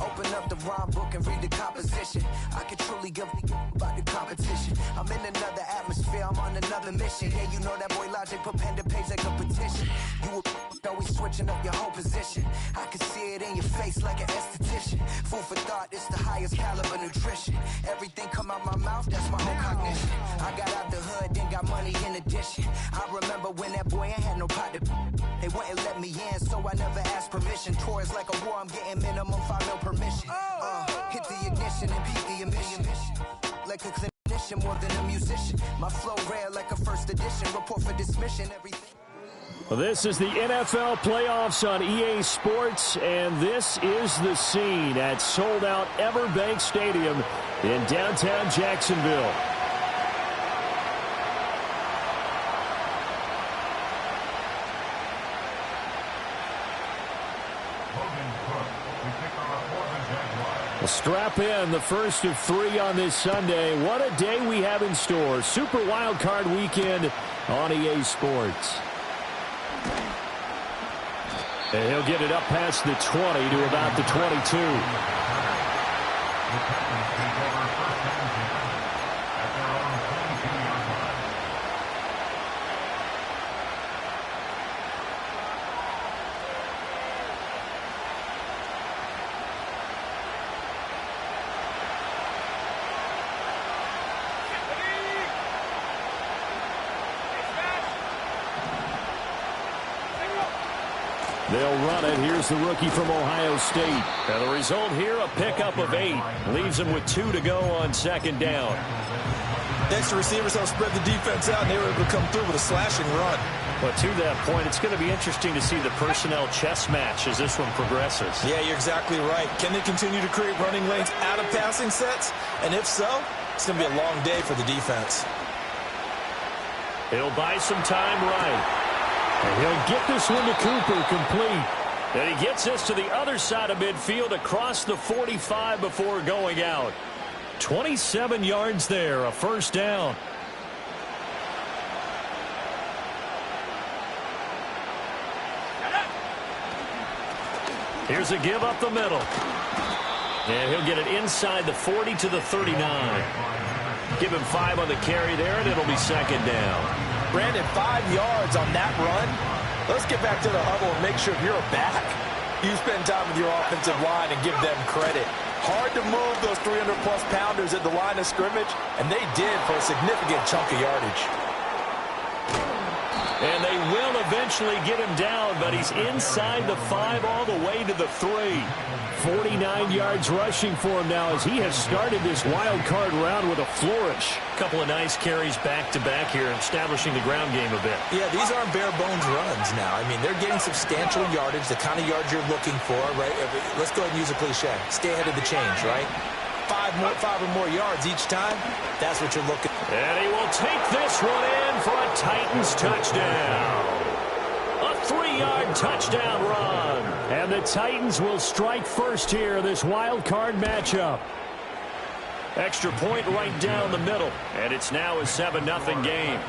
Open up the rhyme book and read the composition. I can truly give about the competition. I'm in another atmosphere, I'm on another mission. Yeah, you know that boy Logic put pen to page like a petition. You always switching up your whole position. I can see it in your face like an esthetician. Food for thought, it's the highest caliber nutrition. Everything come out my mouth, that's my own cognition. I got out the hood, then got money in addition. I remember when that boy ain't had no pot to. They wouldn't let me in, so I never asked permission. Tours like a war, I'm getting minimum 5 mil permission. Hit the ignition and beat the emission. Like a clinician more than a musician. My flow rare like a first edition. Report for dismission, everything. This is the NFL playoffs on EA Sports, and this is the scene at sold-out Everbank Stadium in downtown Jacksonville. Well, strap in, the first of 3 on this Sunday. What a day we have in store. Super Wild Card Weekend on EA Sports. And he'll get it up past the 20 to about the 22. They'll run it. Here's the rookie from Ohio State. And the result here, a pickup of 8. Leaves him with 2 to go on second down. Extra receivers help spread the defense out, and they were able to come through with a slashing run. But to that point, it's going to be interesting to see the personnel chess match as this one progresses. Yeah, you're exactly right. Can they continue to create running lanes out of passing sets? And if so, it's going to be a long day for the defense. He'll buy some time right. And he'll get this one to Cooper complete. And he gets this to the other side of midfield across the 45 before going out. 27 yards there, a first down. Here's a give up the middle. And he'll get it inside the 40 to the 39. Give him 5 on the carry there, and it'll be second down. Brandon, 5 yards on that run. Let's get back to the huddle and make sure you're back. You spend time with your offensive line and give them credit. Hard to move those 300-plus pounders at the line of scrimmage, and they did for a significant chunk of yardage. And they will eventually get him down, but he's inside the 5 all the way to the 3. 49 yards rushing for him now as he has started this wild card round with a flourish. Couple of nice carries back-to-back here, establishing the ground game a bit. Yeah, these aren't bare-bones runs now. I mean, they're getting substantial yardage, the kind of yards you're looking for, right? Let's go ahead and use a cliche. Stay ahead of the change, right? 5 or more yards each time, that's what you're looking for. And he will take this one in for a Titans touchdown. A 3-yard touchdown run. And the Titans will strike first here, this wild card matchup. Extra point right down the middle. And it's now a 7-0 game.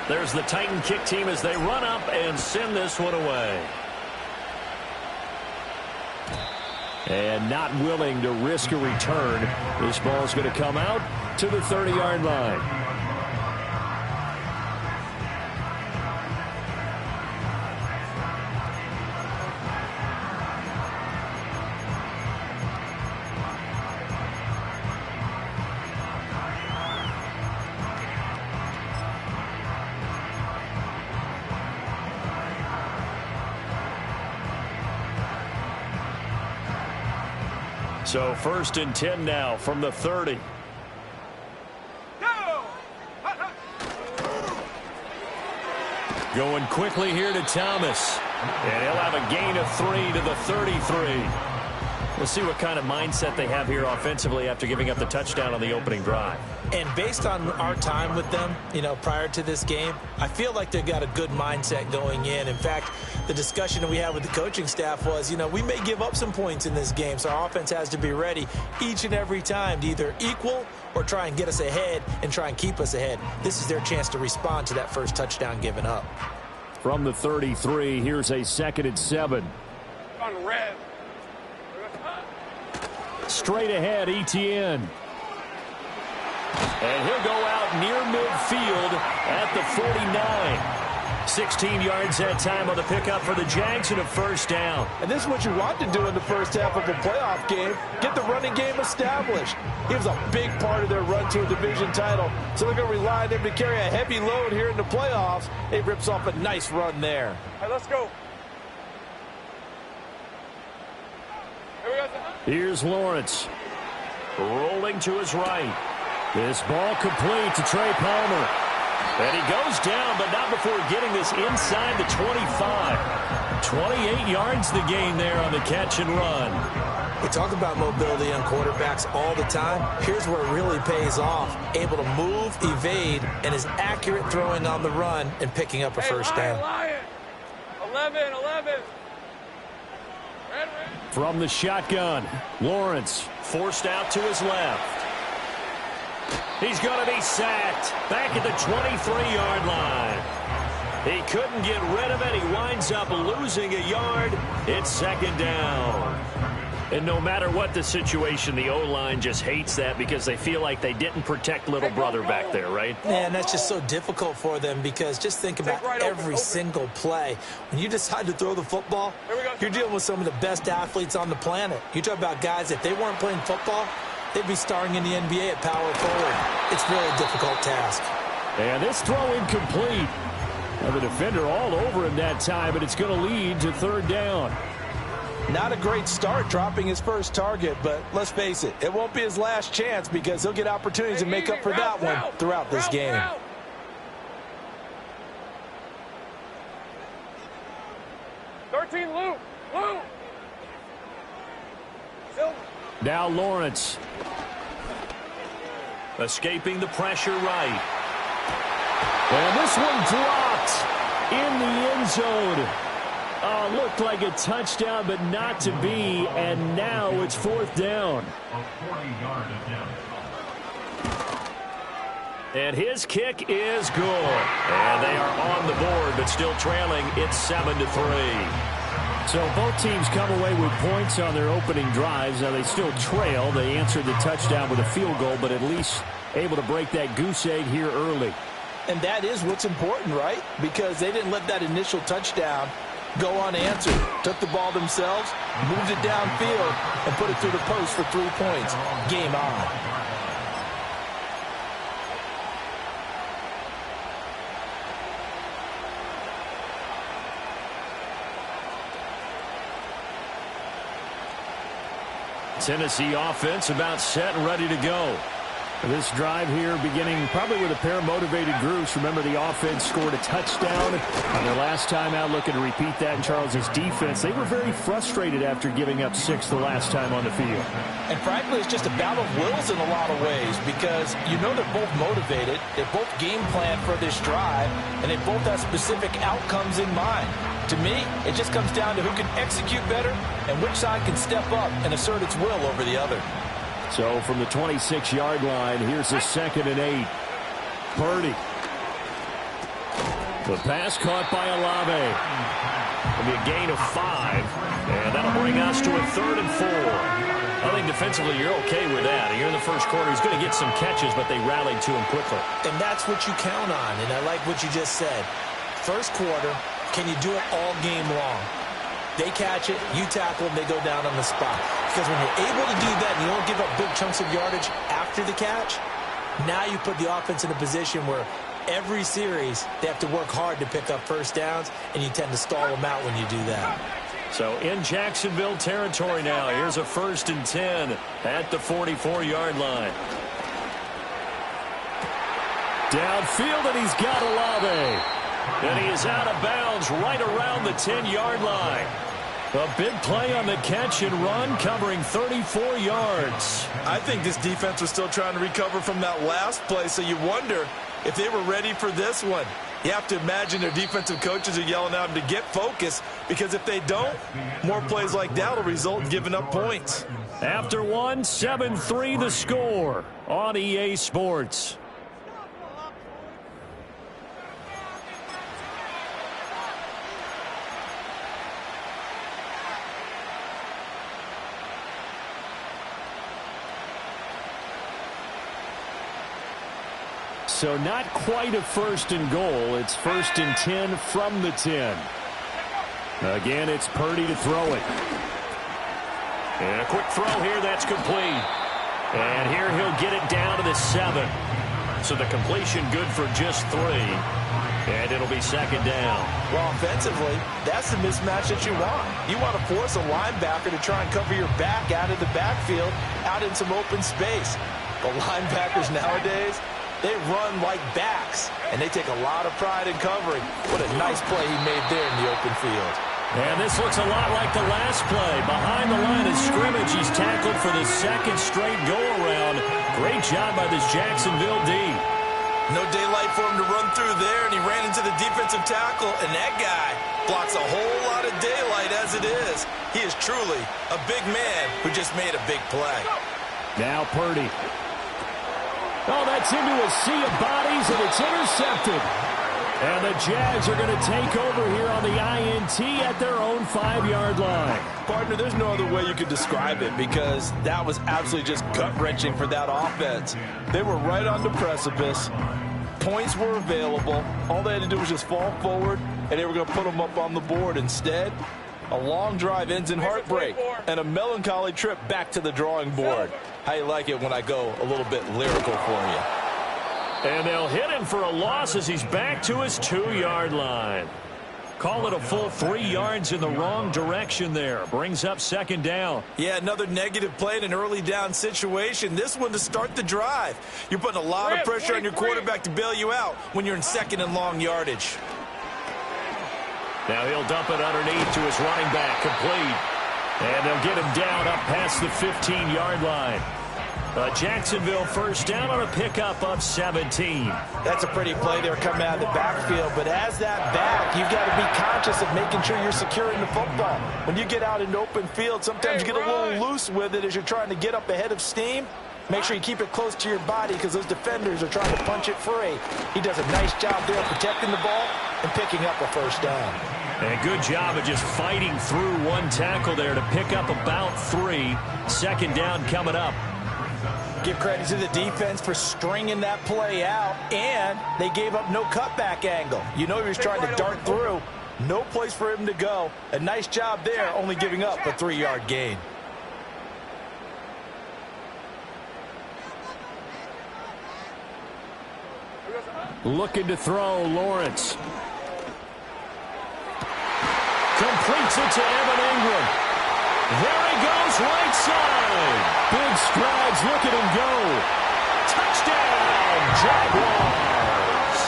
There's the Titan kick team as they run up and send this one away. And not willing to risk a return. This ball's going to come out to the 30-yard line. So 1st and 10 now from the 30. Going quickly here to Thomas. And he'll have a gain of 3 to the 33. We'll see what kind of mindset they have here offensively after giving up the touchdown on the opening drive. And based on our time with them, prior to this game, I feel like they've got a good mindset going in. In fact, the discussion that we had with the coaching staff was, we may give up some points in this game, so our offense has to be ready each and every time to either equal or try and get us ahead and try and keep us ahead. This is their chance to respond to that first touchdown given up. From the 33, here's a 2nd and 7. On red. Straight ahead, Etienne. And he'll go out near midfield at the 49. 16 yards that time on the pickup for the Jags and a first down. And this is what you want to do in the first half of a playoff game. Get the running game established. He was a big part of their run to a division title. So they're going to rely on him to carry a heavy load here in the playoffs. It rips off a nice run there. All right, let's go. Here's Lawrence. Rolling to his right. This ball complete to Trey Palmer. And he goes down, but not before getting this inside the 25. 28 yards the gain there on the catch and run. We talk about mobility on quarterbacks all the time. Here's where it really pays off. Able to move, evade, and is accurate throwing on the run and picking up a first down. 11. From the shotgun, Lawrence forced out to his left. He's going to be sacked back at the 23-yard line. He couldn't get rid of it. He winds up losing a yard. It's 2nd down. And no matter what the situation, the O-line just hates that because they feel like they didn't protect little brother back there, right? Yeah, and that's just so difficult for them because just think about every single play. When you decide to throw the football, you're dealing with some of the best athletes on the planet. You talk about guys, if they weren't playing football, they'd be starring in the NBA at power forward. It's really a difficult task. And this throw incomplete. Now the defender all over him that time, but it's going to lead to 3rd down. Not a great start dropping his first target, but let's face it, it won't be his last chance because he'll get opportunities to make up for that one throughout this game. 13, Lou. Now Lawrence. Escaping the pressure right. And this one dropped in the end zone. Looked like a touchdown, but not to be, and now it's 4th down. And his kick is good. And they are on the board, but still trailing. It's 7-3. So both teams come away with points on their opening drives. Now they still trail. They answered the touchdown with a field goal, but at least able to break that goose egg here early. And that is what's important, right? Because they didn't let that initial touchdown go unanswered. Took the ball themselves, moved it downfield, and put it through the post for 3 points. Game on. Tennessee offense about set and ready to go. This drive here beginning probably with a pair of motivated groups. Remember, the offense scored a touchdown on their last time out, looking to repeat that in Charles's defense. They were very frustrated after giving up 6 the last time on the field. And frankly, it's just a battle of wills in a lot of ways because they're both motivated. They both game plan for this drive, and they both have specific outcomes in mind. To me, it just comes down to who can execute better and which side can step up and assert its will over the other. So from the 26-yard line, here's a 2nd and 8. Purdy. The pass caught by Olave. It'll be a gain of 5, and that'll bring us to a 3rd and 4. I think defensively you're okay with that. Here in the first quarter, he's going to get some catches, but they rallied to him quickly. And that's what you count on, and I like what you just said. First quarter, can you do it all game long? They catch it, you tackle them, they go down on the spot. Because when you're able to do that and you don't give up big chunks of yardage after the catch, now you put the offense in a position where every series they have to work hard to pick up first downs, and you tend to stall them out when you do that. So in Jacksonville territory now, here's a 1st and 10 at the 44-yard line. Downfield, and he's got Olave. And he is out of bounds right around the 10-yard line. A big play on the catch and run, covering 34 yards. I think this defense was still trying to recover from that last play, so you wonder if they were ready for this one. You have to imagine their defensive coaches are yelling at them to get focused, because if they don't, more plays like that will result in giving up points. After one, 7-3 the score on EA Sports. So not quite a first and goal. It's 1st and 10 from the 10. Again, it's Purdy to throw it. And a quick throw here, that's complete. And here he'll get it down to the 7. So the completion good for just 3. And it'll be 2nd down. Well, offensively, that's the mismatch that you want. You want to force a linebacker to try and cover your back out of the backfield, out in some open space. But linebackers nowadays, they run like backs, and they take a lot of pride in covering. What a nice play he made there in the open field. And this looks a lot like the last play. Behind the line of scrimmage, he's tackled for the 2nd straight go-around. Great job by this Jacksonville D. No daylight for him to run through there, and he ran into the defensive tackle, and that guy blocks a whole lot of daylight as it is. He is truly a big man who just made a big play. Now Purdy. Oh, that's into a sea of bodies, and it's intercepted. And the Jags are going to take over here on the INT at their own 5-yard line. Partner, there's no other way you could describe it, because that was absolutely just gut-wrenching for that offense. They were right on the precipice. Points were available. All they had to do was just fall forward, and they were going to put them up on the board. Instead, a long drive ends in heartbreak and a melancholy trip back to the drawing board. How you like it when I go a little bit lyrical for you? And they'll hit him for a loss as he's back to his 2-yard line. Call it a full 3 yards in the wrong direction there. Brings up 2nd down. Yeah, another negative play in an early down situation. This one to start the drive. You're putting a lot of pressure on your quarterback to bail you out when you're in 2nd and long yardage. Now he'll dump it underneath to his running back, complete. And they'll get him down up past the 15-yard line. A Jacksonville first down on a pickup of 17. That's a pretty play there coming out of the backfield, but as that back, you've got to be conscious of making sure you're securing the football. When you get out in open field, sometimes you get a little loose with it as you're trying to get up ahead of steam. Make sure you keep it close to your body, because those defenders are trying to punch it free. He does a nice job there protecting the ball and picking up a first down. And a good job of just fighting through one tackle there to pick up about 3. 2nd down coming up. Give credit to the defense for stringing that play out, and they gave up no cutback angle. You know he was trying to dart through. No place for him to go. A nice job there, only giving up a 3-yard gain. Looking to throw, Lawrence. Completes it to Evan Ingram. There he goes, right side. Big strides, look at him go. Touchdown, Jaguars.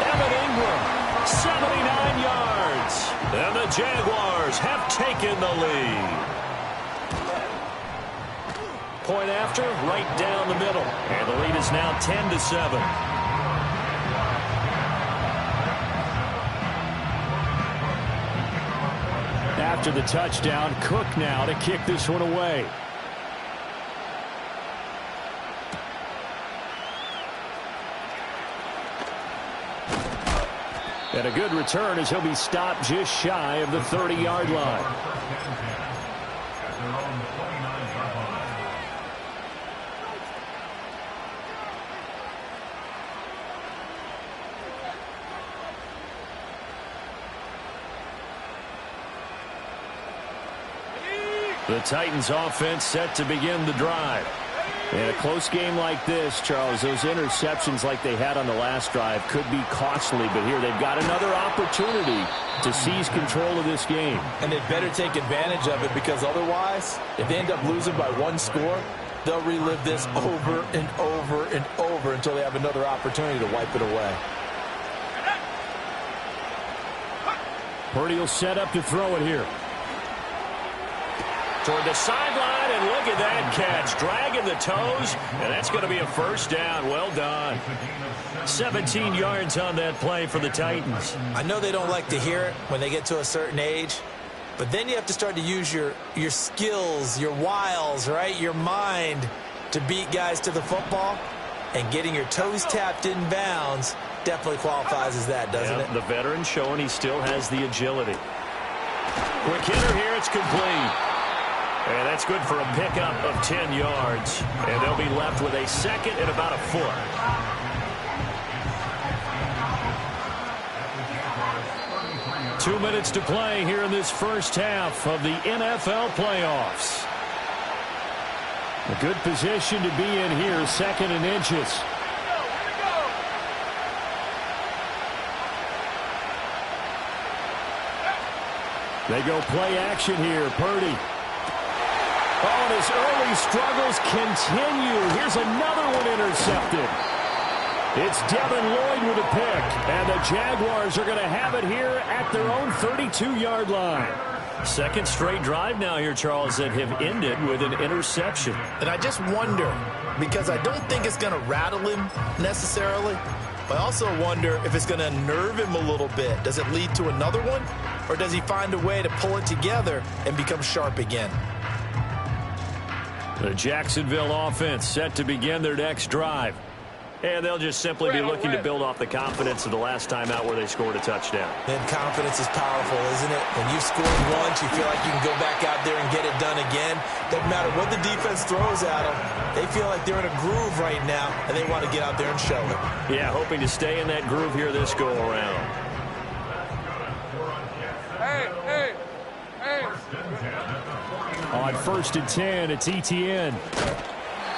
Evan Ingram, 79 yards. And the Jaguars have taken the lead. Point after, right down the middle. And the lead is now 10-7. After the touchdown, Cook now to kick this one away. And a good return as he'll be stopped just shy of the 30-yard line. The Titans offense set to begin the drive. In a close game like this, Charles, those interceptions like they had on the last drive could be costly, but here they've got another opportunity to seize control of this game. And they better take advantage of it, because otherwise, if they end up losing by 1 score, they'll relive this over and over and over until they have another opportunity to wipe it away. Purdy will set up to throw it here. toward the sideline, and look at that catch. Dragging the toes, and that's going to be a first down. Well done. 17 yards on that play for the Titans. I know they don't like to hear it when they get to a certain age, but then you have to start to use your skills, your wiles, right, your mind to beat guys to the football. And getting your toes tapped in bounds definitely qualifies as that, doesn't it? The veteran showing he still has the agility. Quick hitter here. It's complete. And that's good for a pickup of 10 yards. And they'll be left with a second and about a foot. Two minutes to play here in this first half of the NFL playoffs. A good position to be in here, second and inches. They go play action here. Purdy. Oh, and his early struggles continue. Here's another one intercepted. It's Devin Lloyd with a pick, and the Jaguars are going to have it here at their own 32-yard line. Second straight drive now here, Charles, that have ended with an interception. And I just wonder, because I don't think it's going to rattle him necessarily, but I also wonder if it's going to nerve him a little bit. Does it lead to another one, or does he find a way to pull it together and become sharp again? The Jacksonville offense set to begin their next drive. And they'll just simply be looking to build off the confidence of the last time out where they scored a touchdown. And confidence is powerful, isn't it? When you've scored once, you feel like you can go back out there and get it done again. Doesn't matter what the defense throws at them. They feel like they're in a groove right now, and they want to get out there and show it. Yeah, hoping to stay in that groove here this go-around. Hey. On 1st and 10, it's ETN.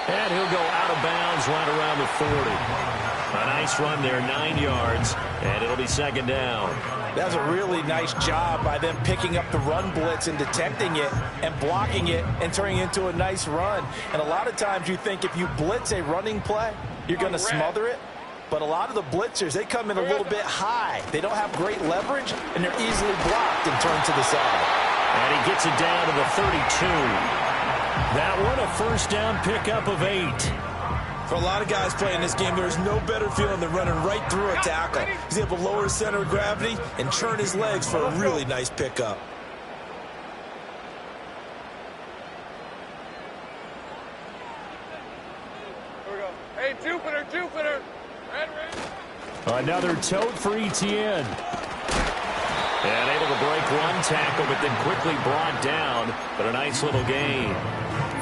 And he'll go out of bounds right around the 40. A nice run there, 9 yards, and it'll be second down. That was a really nice job by them picking up the run blitz and detecting it and blocking it and turning it into a nice run. And a lot of times you think if you blitz a running play, you're going to smother it. But a lot of the blitzers, they come in a little bit high. They don't have great leverage, and they're easily blocked and turned to the side. And he gets it down to the 32. That one a first down pickup of 8. For a lot of guys playing this game, there's no better feeling than running right through a tackle. He's able to lower his center of gravity and churn his legs for a really nice pickup. Here we go. Hey, Jupiter. Red. Another tote for ETN. And able to break one tackle, but then quickly brought down. But a nice little gain.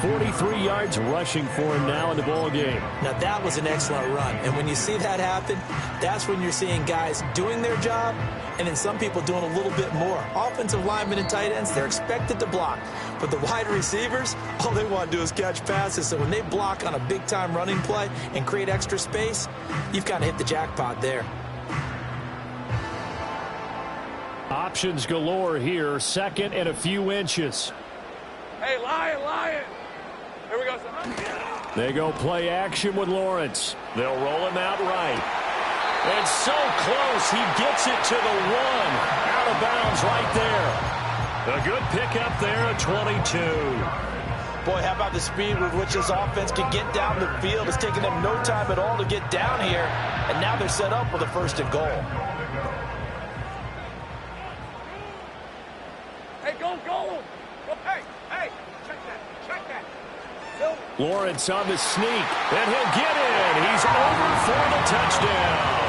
43 yards rushing for him now in the ball game. Now, that was an excellent run. And when you see that happen, that's when you're seeing guys doing their job and then some people doing a little bit more. Offensive linemen and tight ends, they're expected to block. But the wide receivers, all they want to do is catch passes. So when they block on a big-time running play and create extra space, you've kind of hit the jackpot there. Options galore here. Second and a few inches. Hey, Lion. Here we go, son. They go play action with Lawrence. They'll roll him out right. And so close, he gets it to the 1. Out of bounds right there. A good pickup there at 22. Boy, how about the speed with which this offense can get down the field? It's taken them no time at all to get down here, and now they're set up with a 1st and goal. Hey, go. Hey, check that. Lawrence on the sneak, and he'll get in. He's over for the touchdown.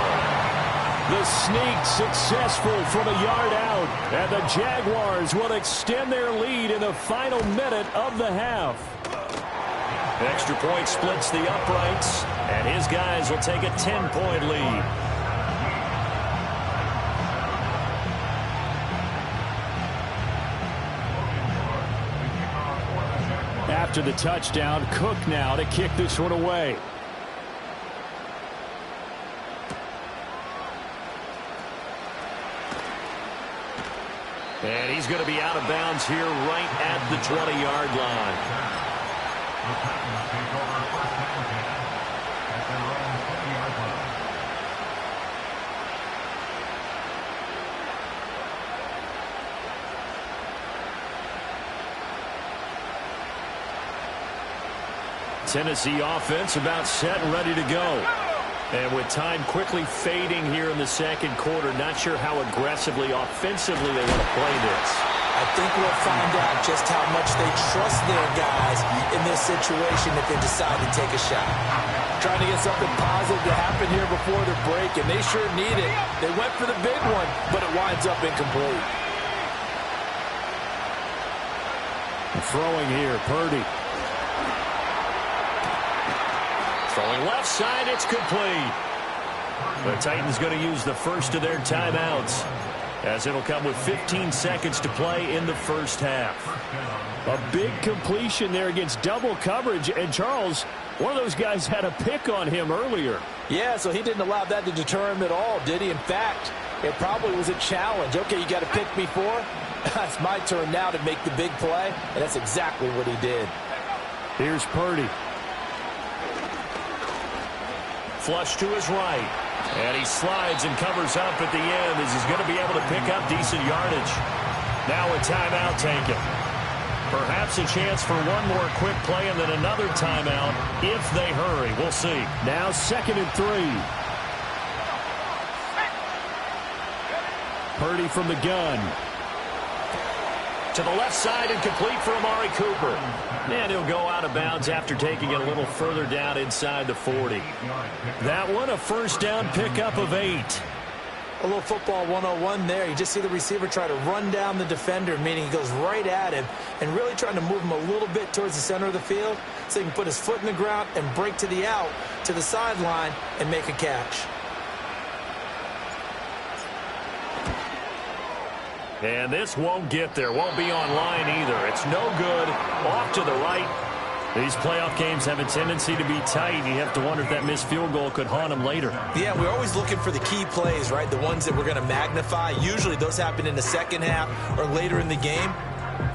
The sneak successful from a yard out, and the Jaguars will extend their lead in the final minute of the half. Extra point splits the uprights, and his guys will take a 10-point lead. After the touchdown, Cook now to kick this one away. And he's going to be out of bounds here right at the 20-yard line. Tennessee offense about set and ready to go. And with time quickly fading here in the second quarter, not sure how aggressively, offensively they want to play this. I think we'll find out just how much they trust their guys in this situation if they decide to take a shot. Trying to get something positive to happen here before the break, and they sure need it. They went for the big one, but it winds up incomplete. Throwing here, Purdy. Throwing left side, it's complete. The Titans going to use the first of their timeouts, as it'll come with 15 seconds to play in the first half. A big completion there against double coverage, and Charles, one of those guys had a pick on him earlier. Yeah, so he didn't allow that to deter him at all, did he? In fact, it probably was a challenge. Okay, you got to pick me for? It's my turn now to make the big play, and that's exactly what he did. Here's Purdy. Flush to his right. And he slides and covers up at the end as he's going to be able to pick up decent yardage. Now a timeout taken. Perhaps a chance for one more quick play and then another timeout if they hurry. We'll see. Now 2nd and 3. Purdy from the gun. To the left side and complete for Amari Cooper. And he'll go out of bounds after taking it a little further down inside the 40. That one a first down pickup of 8. A little football 101 there. You just see the receiver try to run down the defender, meaning he goes right at him and really trying to move him a little bit towards the center of the field so he can put his foot in the ground and break to the out, to the sideline, and make a catch. And this won't get there. Won't be online either. It's no good. Off to the right. These playoff games have a tendency to be tight. You have to wonder if that missed field goal could haunt them later. Yeah, we're always looking for the key plays, right? The ones that we're going to magnify. Usually those happen in the second half or later in the game.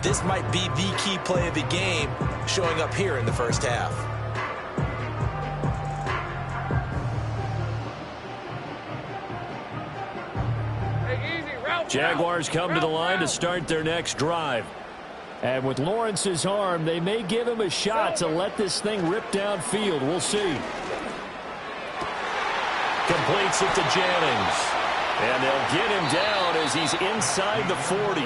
This might be the key play of the game showing up here in the first half. Jaguars come to the line to start their next drive. And with Lawrence's arm, they may give him a shot to let this thing rip downfield. We'll see. Completes it to Jennings. And they'll get him down as he's inside the 40.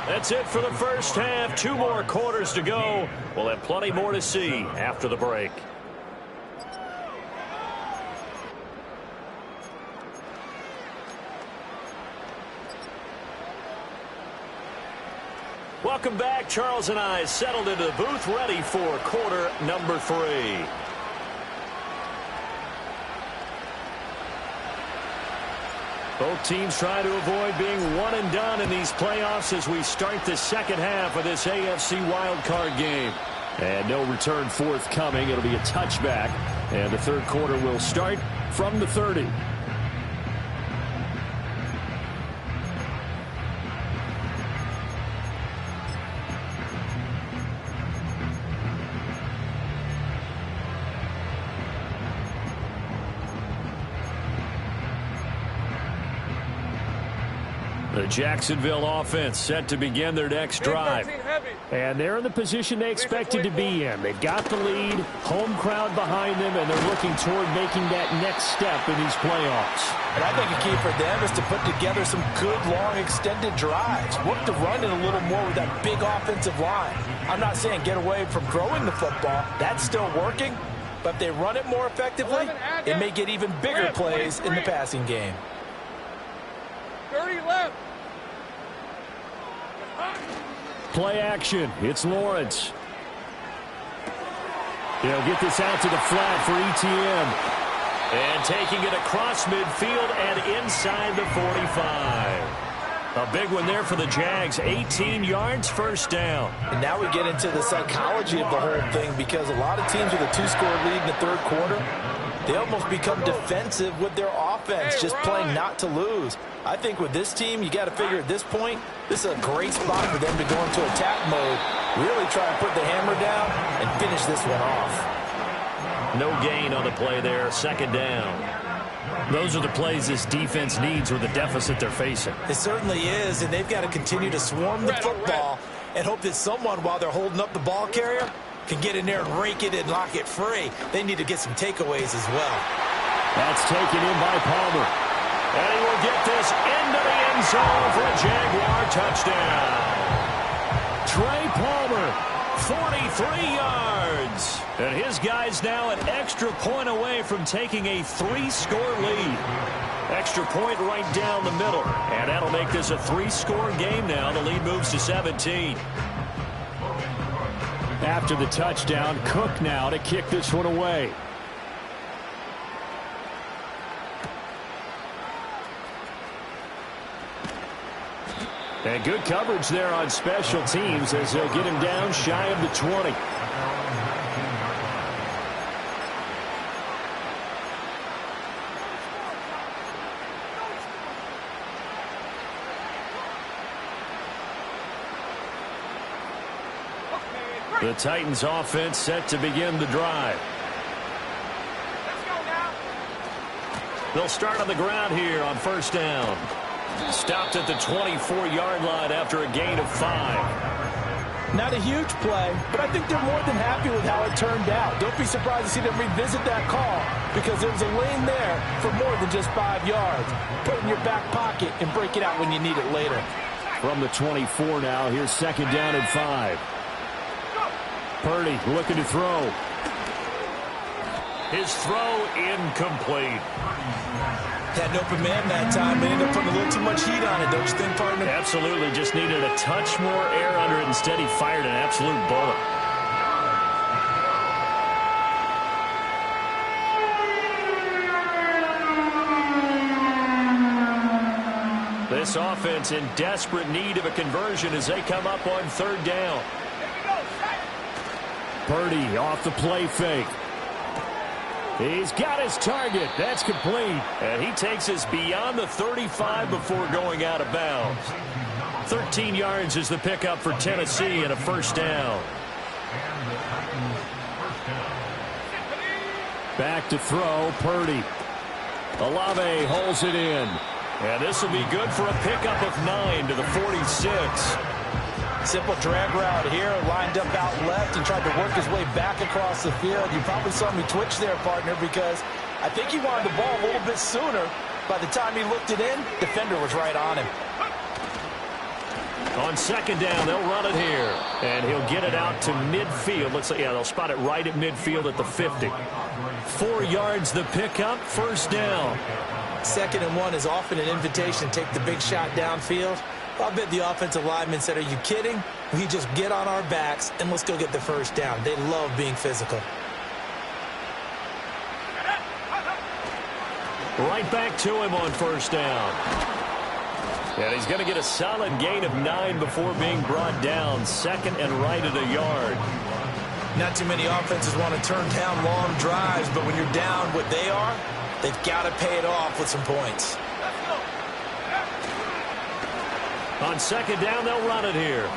That's it for the first half. 2 more quarters to go. We'll have plenty more to see after the break. Welcome back. Charles and I settled into the booth, ready for quarter number 3. Both teams try to avoid being one and done in these playoffs as we start the second half of this AFC wildcard game. And no return forthcoming. It'll be a touchback. And the third quarter will start from the 30. The Jacksonville offense set to begin their next drive. And they're in the position they expected to be in. They've got the lead, home crowd behind them, and they're looking toward making that next step in these playoffs. And I think a key for them is to put together some good, long, extended drives. Work to run it a little more with that big offensive line. I'm not saying get away from throwing the football. That's still working. But if they run it more effectively, it may get even bigger plays in the passing game. 30 left. Play action. It's Lawrence. He'll get this out to the flat for ETN. And taking it across midfield and inside the 45. A big one there for the Jags. 18 yards, first down. And now we get into the psychology of the whole thing, because a lot of teams with a 2-score lead in the third quarter, they almost become defensive with their offense, just playing not to lose. I think with this team, you got to figure at this point, this is a great spot for them to go into attack mode, really try and put the hammer down and finish this one off. No gain on the play there, second down. Those are the plays this defense needs with the deficit they're facing. It certainly is, and they've got to continue to swarm the football and hope that someone, while they're holding up the ball carrier, can get in there and rake it and lock it free. They need to get some takeaways as well. That's taken in by Palmer. And he will get this into the end zone for a Jaguar touchdown. Trey Palmer, 43 yards. And his guy's now an extra point away from taking a 3-score lead. Extra point right down the middle. And that'll make this a 3-score game now. The lead moves to 17. After the touchdown, Cook now to kick this one away. And good coverage there on special teams as they'll get him down shy of the 20. The Titans offense set to begin the drive. They'll start on the ground here on first down. Stopped at the 24-yard line after a gain of 5. Not a huge play, but I think they're more than happy with how it turned out. Don't be surprised to see them revisit that call because there was a lane there for more than just 5 yards. Put it in your back pocket and break it out when you need it later. From the 24 now, here's second down and 5. Purdy looking to throw. His throw incomplete. Had an open man that time. They ended up putting a little too much heat on it, don't you think, partner? Absolutely. Just needed a touch more air under it. Instead, he fired an absolute bullet. This offense in desperate need of a conversion as they come up on third down. Purdy off the play fake. He's got his target. That's complete. And he takes us beyond the 35 before going out of bounds. 13 yards is the pickup for Tennessee and a first down. Back to throw, Purdy. Olave holds it in. And this will be good for a pickup of 9 to the 46. Simple drag route here, lined up out left and tried to work his way back across the field. You probably saw me twitch there, partner, because I think he wanted the ball a little bit sooner. By the time he looked it in, defender was right on him. On second down, they'll run it here. And he'll get it out to midfield. Let's say, yeah, they'll spot it right at midfield at the 50. 4 yards the pickup, first down. 2nd and 1 is often an invitation to take the big shot downfield. I bet the offensive lineman said, are you kidding? We just get on our backs and let's go get the first down. They love being physical. Right back to him on first down. And he's going to get a solid gain of 9 before being brought down. 2nd and right at a yard. Not too many offenses want to turn down long drives, but when you're down what they are, they've got to pay it off with some points. On second down, they'll run it here.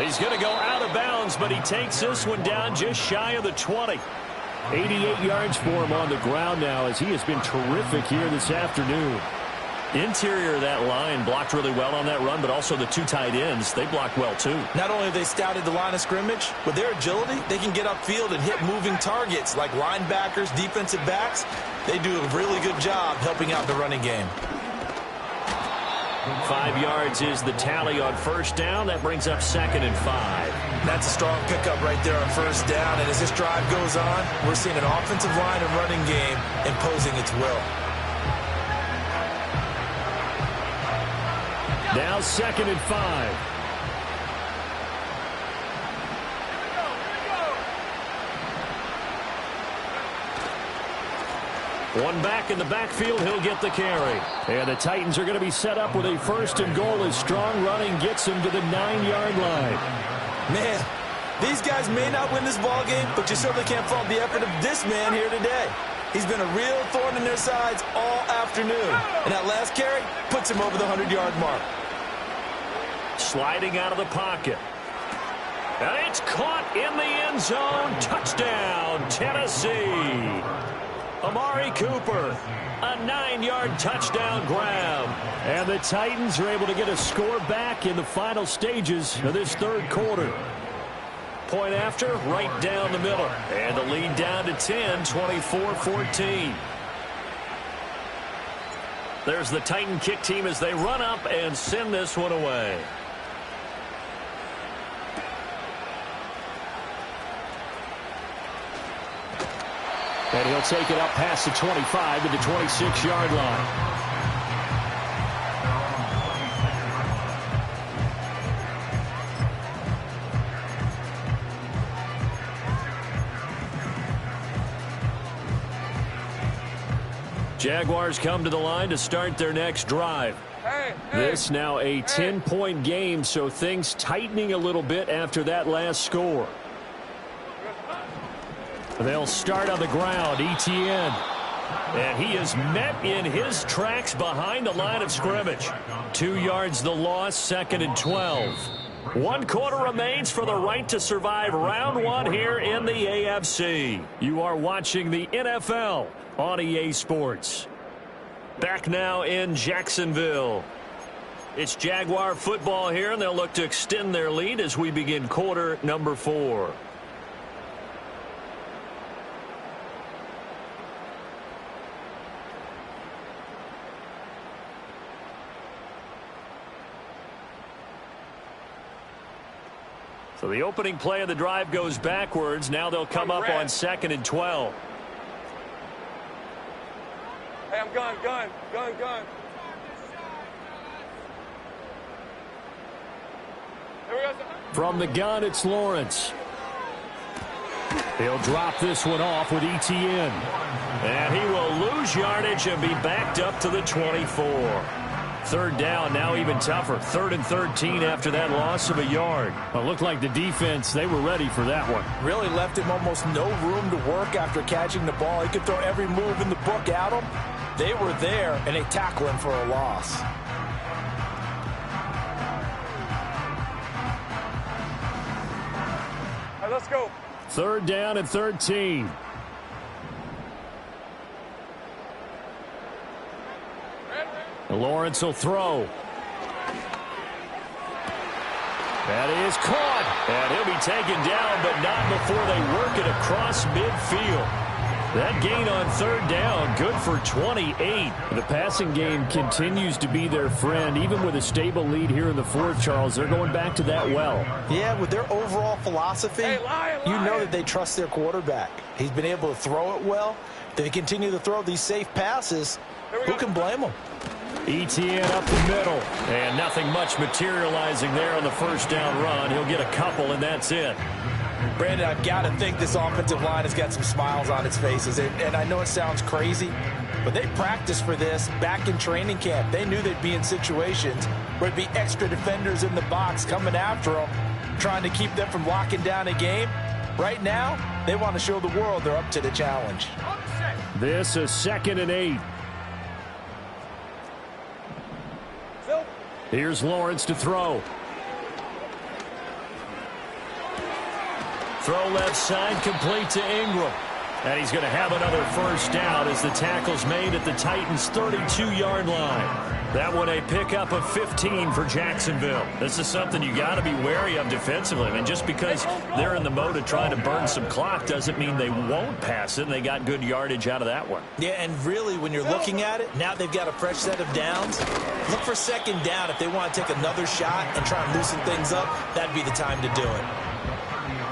He's going to go out of bounds, but he takes this one down just shy of the 20. 88 yards for him on the ground now as he has been terrific here this afternoon. Interior of that line blocked really well on that run, but also the 2 tight ends, they blocked well too. Not only have they scouted the line of scrimmage, with their agility, they can get upfield and hit moving targets like linebackers, defensive backs. They do a really good job helping out the running game. 5 yards is the tally on first down. That brings up 2nd and 5. That's a strong pickup right there on first down. And as this drive goes on, we're seeing an offensive line and running game imposing its will. Now 2nd and 5. One back in the backfield, he'll get the carry. And the Titans are going to be set up with a 1st and goal as strong running gets them to the 9-yard line. Man, these guys may not win this ball game, but you certainly can't fault the effort of this man here today. He's been a real thorn in their sides all afternoon. And that last carry puts him over the 100-yard mark. Sliding out of the pocket. And it's caught in the end zone. Touchdown, Tennessee. Amari Cooper, a 9-yard touchdown grab. And the Titans are able to get a score back in the final stages of this 3rd quarter. point after, right down the middle. And the lead down to 10, 24-14. There's the Titan kick team as they run up and send this one away. And he'll take it up past the 25 to the 26-yard line. Jaguars come to the line to start their next drive. This now a 10-point game, so things tightening a little bit after that last score. They'll start on the ground. Etienne. And he is met in his tracks behind the line of scrimmage. 2 yards the loss, 2nd and 12. 1 quarter remains for the right to survive round 1 here in the AFC. You are watching the NFL on EA Sports. Back now in Jacksonville. It's Jaguar football here, and they'll look to extend their lead as we begin quarter number 4. So the opening play of the drive goes backwards. Now they'll come up on 2nd and 12. Hey, I'm gun. Here we go. From the gun, it's Lawrence. He'll drop this one off with Etienne. And he will lose yardage and be backed up to the 24. 3rd down, now even tougher. 3rd and 13 after that loss of a yard. Well, it looked like the defense, they were ready for that one. Really left him almost no room to work after catching the ball. He could throw every move in the book at him. They were there, and they tackle him for a loss. All right, let's go. 3rd down and 13. Lawrence will throw. That is caught. And he'll be taken down, but not before they work it across midfield. That gain on 3rd down, good for 28. The passing game continues to be their friend. Even with a stable lead here in the 4th, Charles, they're going back to that well. Yeah, with their overall philosophy, you know that they trust their quarterback. He's been able to throw it well. They continue to throw these safe passes. Who can blame them? Etienne up the middle. And nothing much materializing there on the 1st down run. He'll get a couple, and that's it. Brandon, I've got to think this offensive line has got some smiles on its faces. And I know it sounds crazy, but they practiced for this back in training camp. They knew they'd be in situations where there'd be extra defenders in the box coming after them, trying to keep them from locking down a game. Right now, they want to show the world they're up to the challenge. This is 2nd and 8. Here's Lawrence to throw. Throw left side, complete to Ingram. And he's going to have another 1st down as the tackle's made at the Titans' 32-yard line. That one a pickup of 15 for Jacksonville. This is something you got to be wary of defensively. I mean, just because they're in the mode of trying to burn some clock doesn't mean they won't pass it. And they got good yardage out of that one. Yeah, and really, when you're looking at it, now they've got a fresh set of downs. Look for 2nd down. If they want to take another shot and try and loosen things up, that'd be the time to do it.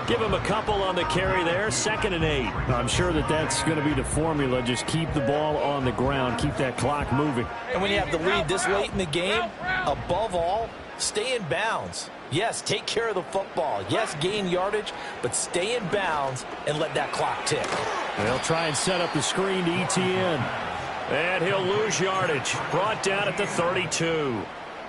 Give him a couple on the carry there. 2nd and 8. I'm sure that's going to be the formula. Just keep the ball on the ground. Keep that clock moving. And when you have the lead this late in the game, above all, stay in bounds. Yes, take care of the football. Yes, gain yardage, but stay in bounds and let that clock tick. They'll try and set up the screen to Etienne. And he'll lose yardage. Brought down at the 32.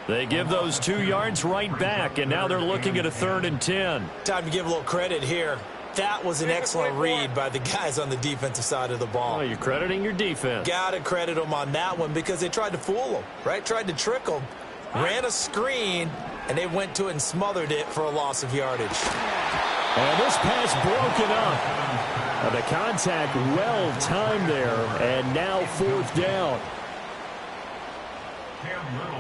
They give those 2 yards right back, and now they're looking at a 3rd and 10. Time to give a little credit here. That was an excellent read by the guys on the defensive side of the ball. Oh, you're crediting your defense. Got to credit them on that one because they tried to fool them, right? Tried to trick them. Ran a screen, and they went to it and smothered it for a loss of yardage. And this pass broken up. The contact well timed there, and now 4th down. Cam Little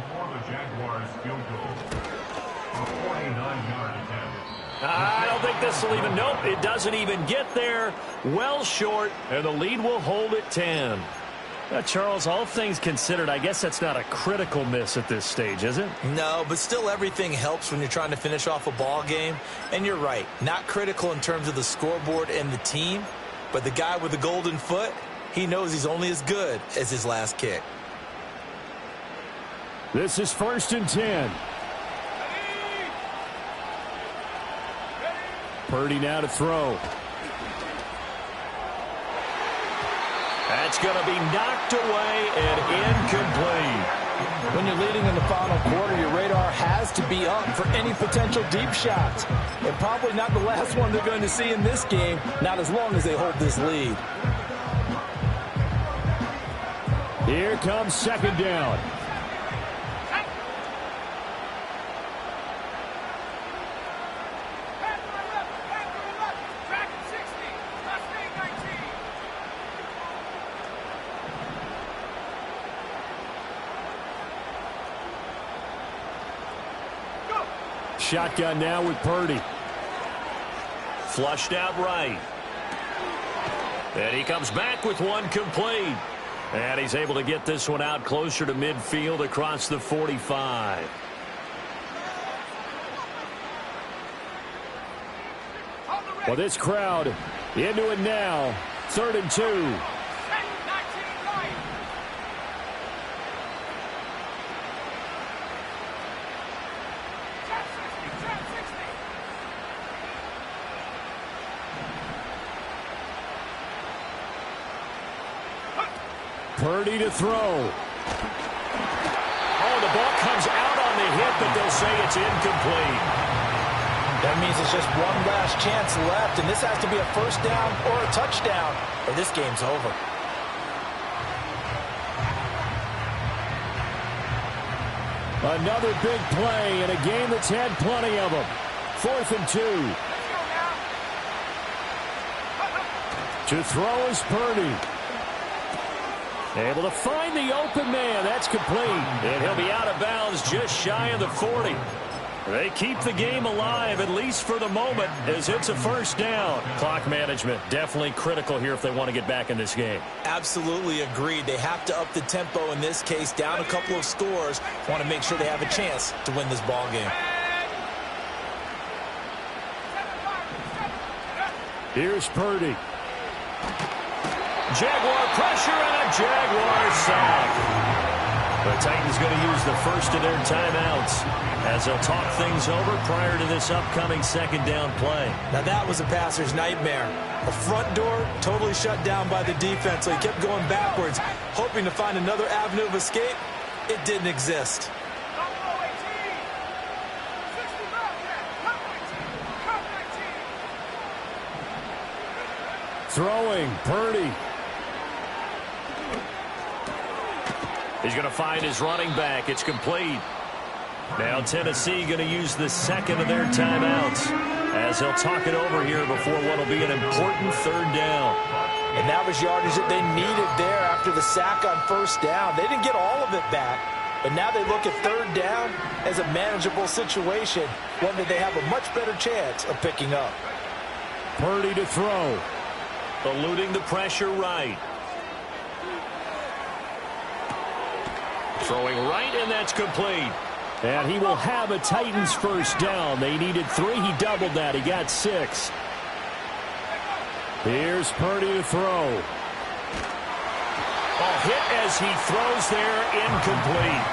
for the Jaguars field goal. A 49-yard attempt. I don't think this will even, nope, it doesn't even get there. Well short, and the lead will hold at 10. Charles, all things considered, I guess that's not a critical miss at this stage, is it? No, but still everything helps when you're trying to finish off a ball game. And you're right, not critical in terms of the scoreboard and the team, but the guy with the golden foot, he knows he's only as good as his last kick. This is 1st and 10. Purdy now to throw. That's going to be knocked away and incomplete. When you're leading in the final quarter, your radar has to be up for any potential deep shots. And probably not the last one they're going to see in this game, not as long as they hold this lead. Here comes 2nd down. Shotgun now with Purdy. Flushed out right. And he comes back with one complete. And he's able to get this one out closer to midfield across the 45. Well, this crowd into it now. 3rd and 2. Purdy to throw. Oh, the ball comes out on the hit, but they'll say it's incomplete. That means it's just one last chance left, and this has to be a 1st down or a touchdown, or this game's over. Another big play in a game that's had plenty of them. 4th and 2. To throw is Purdy. Able to find the open man. That's complete. And he'll be out of bounds just shy of the 40. They keep the game alive, at least for the moment, as it's a 1st down. Clock management definitely critical here if they want to get back in this game. Absolutely agreed. They have to up the tempo in this case, down a couple of scores. Want to make sure they have a chance to win this ball game. Here's Purdy. Jaguar pressure and a Jaguar sack. The Titans going to use the first of their timeouts as they'll talk things over prior to this upcoming 2nd down play. Now that was a passer's nightmare. A front door totally shut down by the defense, so he kept going backwards, hoping to find another avenue of escape. It didn't exist. Throwing, Purdy. He's going to find his running back. It's complete. Now Tennessee going to use the 2nd of their timeouts as they'll talk it over here before what will be an important 3rd down. And that was yardage that they needed there after the sack on 1st down. They didn't get all of it back, but now they look at 3rd down as a manageable situation, one that they have a much better chance of picking up. Purdy to throw. Eluding the pressure right. Throwing right, and that's complete. And he will have a Titans 1st down. They needed 3. He doubled that. He got 6. Here's Purdy to throw. A hit as he throws there, incomplete.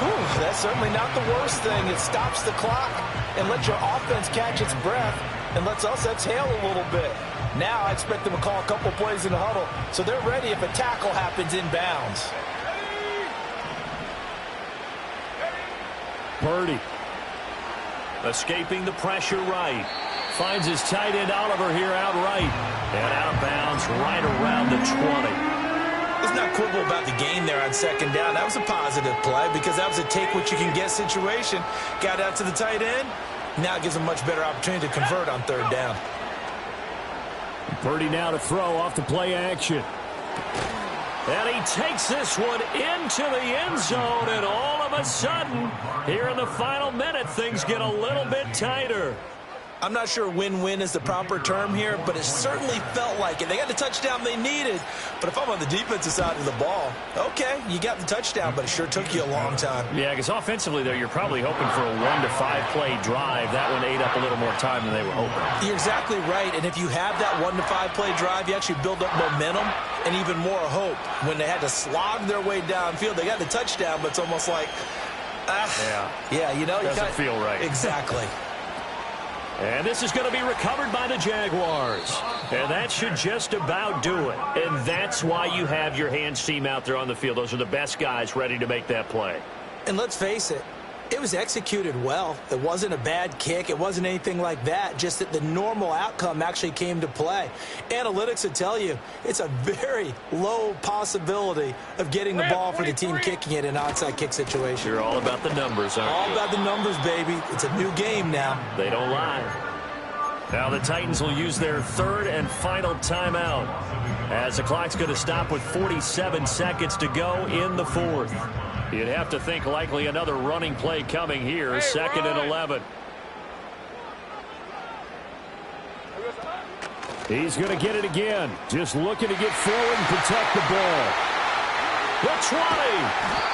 Ooh, that's certainly not the worst thing. It stops the clock and lets your offense catch its breath and lets us exhale a little bit. Now I expect them to call a couple plays in the huddle so they're ready if a tackle happens inbounds. Purdy escaping the pressure right. Finds his tight end Oliver here outright. And out of bounds right around the 20. Let's not quibble about the gain there on 2nd down. That was a positive play because that was a take-what-you-can-get situation. Got out to the tight end. Now it gives him a much better opportunity to convert on 3rd down. Purdy now to throw off the play action. And he takes this one into the end zone, and all of a sudden, here in the final minute, things get a little bit tighter. I'm not sure win-win is the proper term here, but it certainly felt like it. They got the touchdown they needed, but if I'm on the defensive side of the ball, okay, you got the touchdown, but it sure took you a long time. Yeah, because offensively there, you're probably hoping for a 1 to 5 play drive. That one ate up a little more time than they were hoping. You're exactly right, and if you have that 1 to 5 play drive, you actually build up momentum and even more hope. When they had to slog their way downfield, they got the touchdown, but it's almost like, yeah, you know, doesn't feel right. Exactly. And this is going to be recovered by the Jaguars. And that should just about do it. And that's why you have your hands team out there on the field. Those are the best guys ready to make that play. And let's face it, it was executed well. It wasn't a bad kick. It wasn't anything like that. Just that the normal outcome actually came to play. Analytics would tell you it's a very low possibility of getting the ball for the team kicking it in an onside kick situation. You're all about the numbers, aren't you? All about the numbers, baby. It's a new game now. They don't lie. Now the Titans will use their third and final timeout as the clock's going to stop with 47 seconds to go in the fourth. You'd have to think likely another running play coming here, 2nd and 11. He's going to get it again. Just looking to get forward and protect the ball. The 20.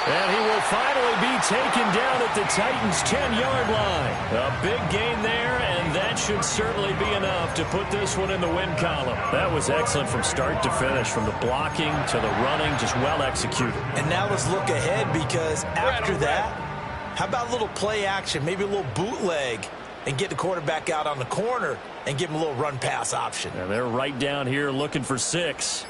And he will finally be taken down at the Titans' 10-yard line. A big gain there, and that should certainly be enough to put this one in the win column. That was excellent from start to finish, from the blocking to the running, just well executed. And now let's look ahead, because after that, how about a little play action, maybe a little bootleg, and get the quarterback out on the corner and give him a little run-pass option. And they're right down here looking for 6.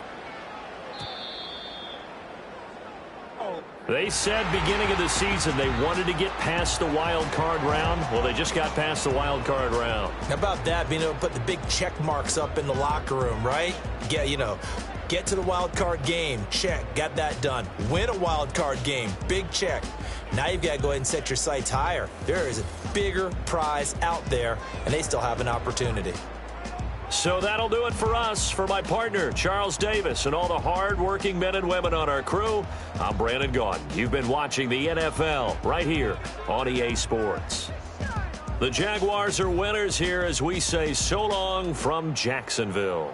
They said beginning of the season they wanted to get past the wild card round. Well, they just got past the wild card round. How about that, being able to put the big check marks up in the locker room, right? Get to the wild card game. Check. Got that done. Win a wild card game. Big check. Now you've got to go ahead and set your sights higher. There is a bigger prize out there, and they still have an opportunity. So that'll do it for us. For my partner, Charles Davis, and all the hard-working men and women on our crew, I'm Brandon Gaudin. You've been watching the NFL right here on EA Sports. The Jaguars are winners here as we say so long from Jacksonville.